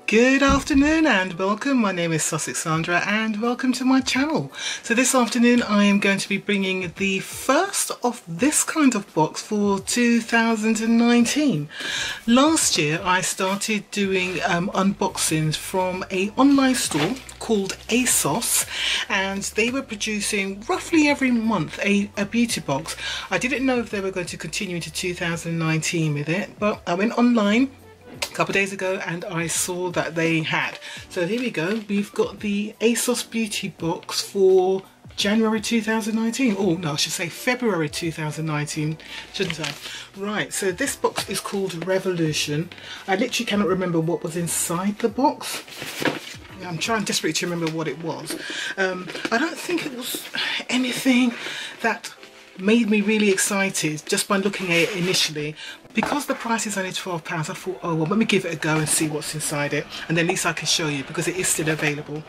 Good afternoon and welcome. My name is Sussex Sandra and welcome to my channel. So this afternoon I am going to be bringing the first of this kind of box for 2019. Last year I started doing unboxings from an online store called ASOS, and they were producing roughly every month a beauty box. I didn't know if they were going to continue into 2019 with it, but I went online a couple of days ago and I saw that they had. So here we go, we've got the ASOS beauty box for January 2019. Oh no, I should say February 2019, shouldn't I? Right, so this box is called Revolution. I literally cannot remember what was inside the box. I'm trying desperately to remember what it was. I don't think it was anything that made me really excited just by looking at it initially. Because the price is only £12, I thought, oh well, let me give it a go and see what's inside it, and then at least I can show you because it is still available.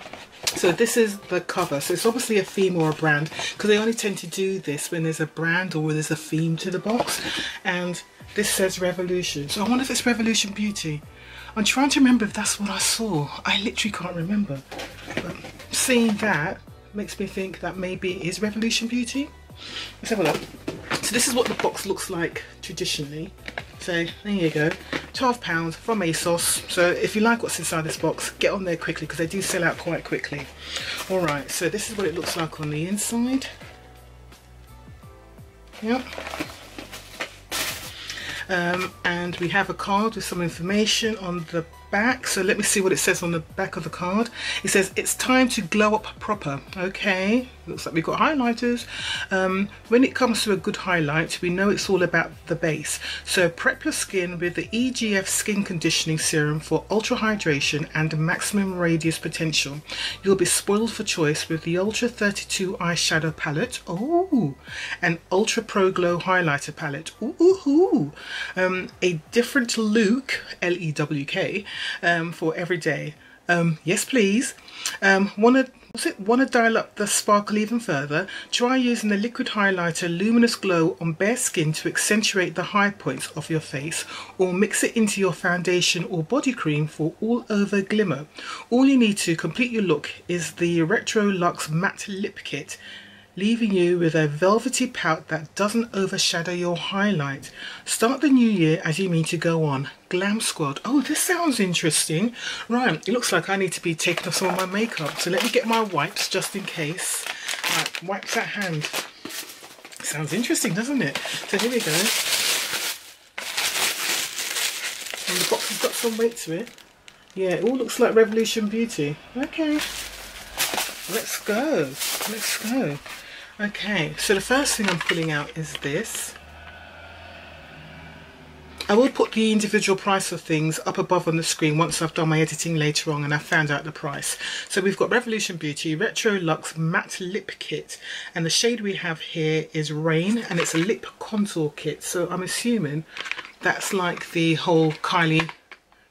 So this is the cover. So it's obviously a theme or a brand, because they only tend to do this when there's a brand or there's a theme to the box. And this says Revolution, so I wonder if it's Revolution Beauty. I'm trying to remember if that's what I saw. I literally can't remember, but seeing that makes me think that maybe it is Revolution Beauty. Let's have a look. So this is what the box looks like traditionally. So there you go, £12 from ASOS. So if you like what's inside this box, get on there quickly because they do sell out quite quickly. Alright, so this is what it looks like on the inside. Yep. And we have a card with some information on the back. So let me see what it says on the back of the card. It says it's time to glow up proper. Okay, looks like we've got highlighters. When it comes to a good highlight, we know it's all about the base. So prep your skin with the EGF skin conditioning serum for ultra hydration and maximum radius potential. You'll be spoiled for choice with the Ultra 32 eyeshadow palette. Oh, an UltraPro glow highlighter palette. Ooh. A different look, L-E-W-K, for every day. Yes please. Want to dial up the sparkle even further? Try using the liquid highlighter Luminous Glow on bare skin to accentuate the high points of your face, or mix it into your foundation or body cream for all over glimmer. All you need to complete your look is the Retro Luxe Matte Lip Kit, leaving you with a velvety pout that doesn't overshadow your highlight. Start the new year as you mean to go on. Glam Squad. Oh, this sounds interesting. Right, it looks like I need to be taking off some of my makeup, so let me get my wipes just in case. Right, wipes at hand. Sounds interesting, doesn't it? So here we go. And the box has got some weight to it. Yeah, it all looks like Revolution Beauty. Okay, let's go. Let's go. Okay, so the first thing I'm pulling out is this. I will put the individual price of things up above on the screen once I've done my editing later on and I've found out the price. So we've got Revolution Beauty Retro Luxe Matte Lip Kit, and the shade we have here is Rain, and it's a lip contour kit. So I'm assuming that's like the whole CLE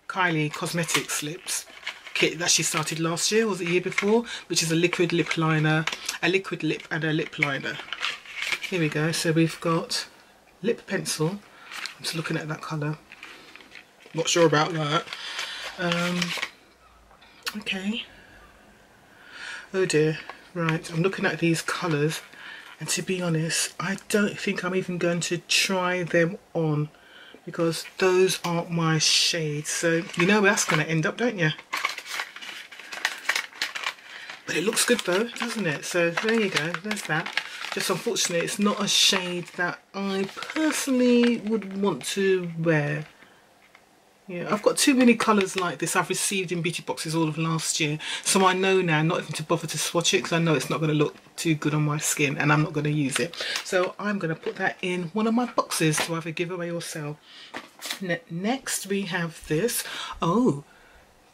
Cosmetics lips kit that she started last year, or was it the year before, which is a liquid lip liner, a liquid lip and a lip liner. Here we go. So we've got lip pencil. I'm just looking at that colour, not sure about that. Okay, oh dear. Right, I'm looking at these colours, and to be honest, I don't think I'm even going to try them on because those aren't my shades. So you know where that's going to end up, don't you? But it looks good though, doesn't it? So there you go, there's that. Just unfortunately it's not a shade that I personally would want to wear. Yeah, I've got too many colours like this I've received in beauty boxes all of last year, so I know now not even to bother to swatch it because I know it's not going to look too good on my skin and I'm not going to use it. So I'm going to put that in one of my boxes to either give away or sell. Next we have this. Oh,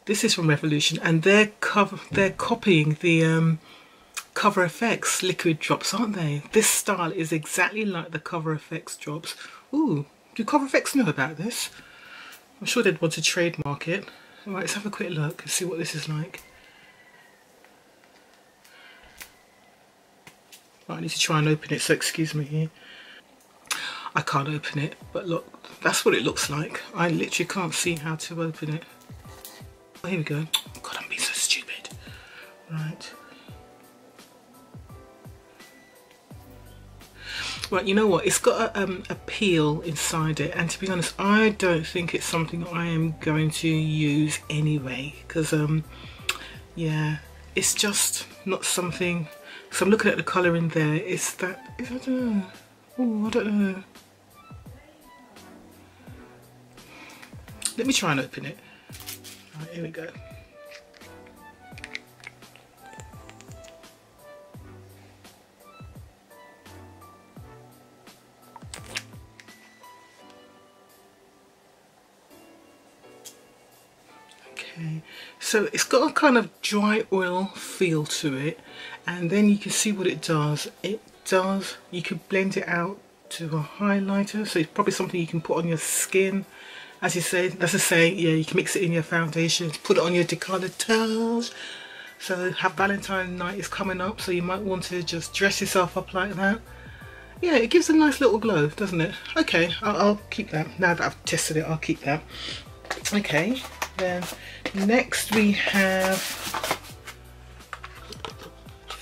this is from Revolution, and they're copying the Cover FX liquid drops, aren't they? This style is exactly like the Cover FX drops. Ooh, do Cover FX know about this? I'm sure they'd want to trademark it. Alright, let's have a quick look and see what this is like. Right, I need to try and open it, so excuse me here. I can't open it, but look, that's what it looks like. I literally can't see how to open it. Oh, here we go. God, I'm being so stupid. Right. Right, you know what? It's got a peel inside it, and to be honest, I don't think it's something I am going to use anyway, because yeah, it's just not something. So I'm looking at the colour in there. It's that, I don't know. Oh, I don't know. Let me try and open it. Right, here we go. Okay, so it's got a kind of dry oil feel to it, and then you can see what it does. You can blend it out to a highlighter, so it's probably something you can put on your skin. As you say, let's just say, yeah, you can mix it in your foundation, put it on your décolletage. So Valentine's night is coming up, so you might want to just dress yourself up like that. Yeah, it gives a nice little glow, doesn't it? Okay, I'll keep that. Now that I've tested it, I'll keep that. Okay, then next we have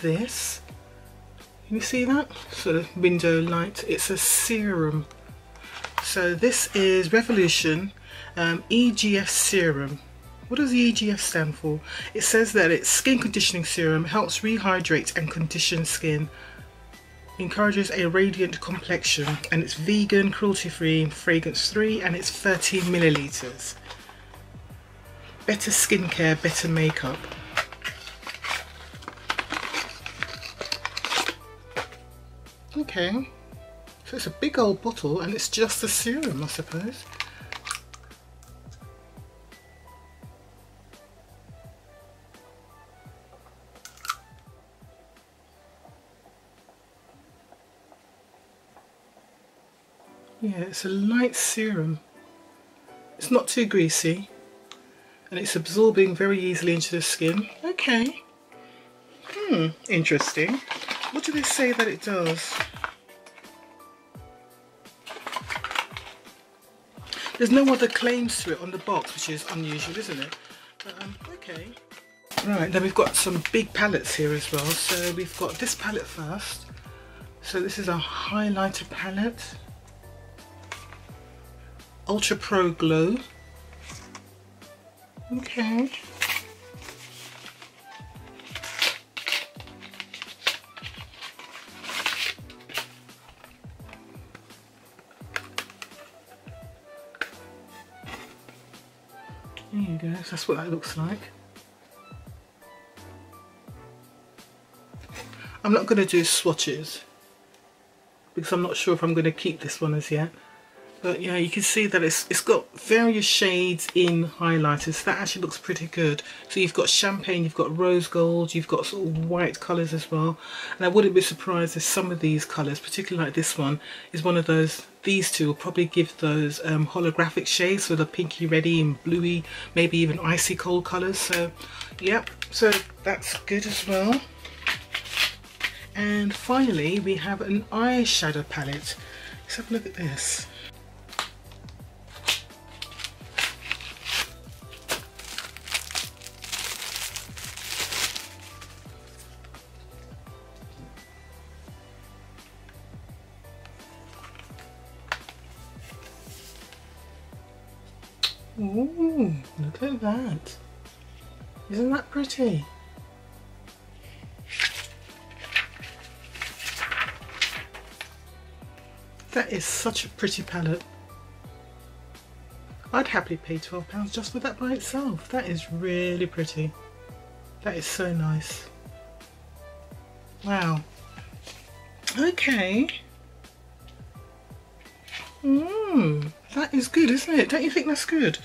this. Can you see that? Sort of window light. It's a serum. So this is Revolution EGF Serum. What does EGF stand for? It says that it's skin conditioning serum, helps rehydrate and condition skin, encourages a radiant complexion, and it's vegan, cruelty-free, fragrance-free, and it's 30 milliliters. Better skincare, better makeup. Okay, so it's a big old bottle and it's just a serum, I suppose. Yeah, it's a light serum. It's not too greasy and it's absorbing very easily into the skin. Okay. Interesting. What do they say that it does? There's no other claims to it on the box, which is unusual, isn't it? But, okay. Right, then we've got some big palettes here as well. So we've got this palette first. So this is a highlighter palette. UltraPro Glow. Okay. There you go, so that's what that looks like. I'm not going to do swatches because I'm not sure if I'm going to keep this one as yet. But yeah, you can see that it's got various shades in highlighters. That actually looks pretty good. So you've got champagne, you've got rose gold, you've got sort of white colours as well. And I wouldn't be surprised if some of these colours, particularly like this one, is one of those. These two will probably give those holographic shades, so the pinky reddy and bluey, maybe even icy cold colours. So yep, so that's good as well. And finally we have an eyeshadow palette. Let's have a look at this. Ooh, look at that. Isn't that pretty? That is such a pretty palette. I'd happily pay £12 just for that by itself. That is really pretty. That is so nice. Wow. Okay. That is good, isn't it? Don't you think that's good?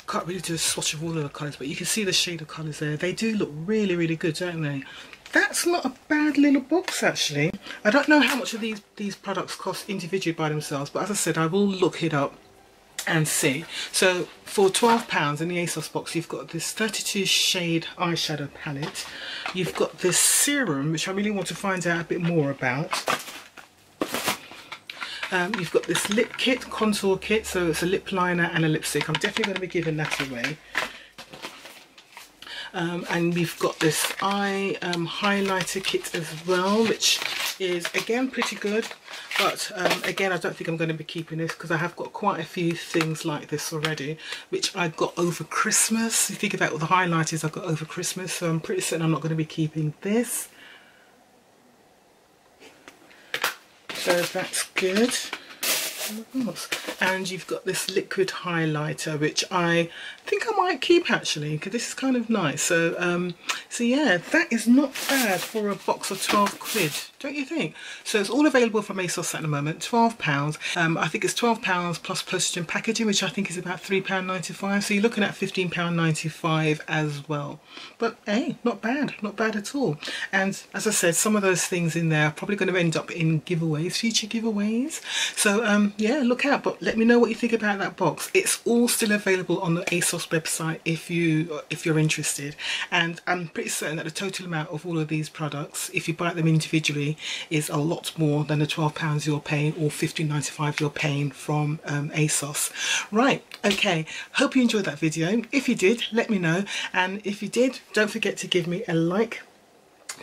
Can't really do a swatch of all of the colours, but you can see the shade of colours there. They do look really, really good, don't they? That's not a bad little box, actually. I don't know how much of these products cost individually by themselves, but as I said, I will look it up and see. So for £12 in the ASOS box, you've got this 32 shade eyeshadow palette. You've got this serum, which I really want to find out a bit more about. You've got this lip kit, contour kit, so it's a lip liner and a lipstick. I'm definitely going to be giving that away. And we've got this eye highlighter kit as well, which is again pretty good, but again, I don't think I'm going to be keeping this because I have got quite a few things like this already, which I got over Christmas. You think about all the highlighters I got over Christmas, so I'm pretty certain I'm not going to be keeping this. So that's good. And you've got this liquid highlighter, which I think I might keep actually, because this is kind of nice. So so yeah, that is not bad for a box of 12 quid, don't you think? So it's all available from ASOS at the moment, £12. I think it's £12 plus postage and packaging, which I think is about £3.95. So you're looking at £15.95 as well. But hey, not bad at all. And as I said, some of those things in there are probably going to end up in giveaways, future giveaways. So yeah, look out. But let me know what you think about that box. It's all still available on the ASOS website if you're interested. And I'm pretty certain that the total amount of all of these products, if you buy them individually, is a lot more than the £12 you're paying or $15.95 you're paying from ASOS. Right, okay, hope you enjoyed that video. If you did, let me know, and if you did, don't forget to give me a like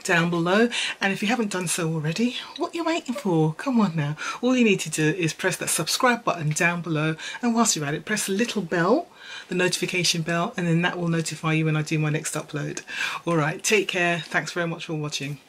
down below, and if you haven't done so already, what are you waiting for? Come on now, all you need to do is press that subscribe button down below, and whilst you're at it, press the little bell, the notification bell, and then that will notify you when I do my next upload. Alright, take care, thanks very much for watching.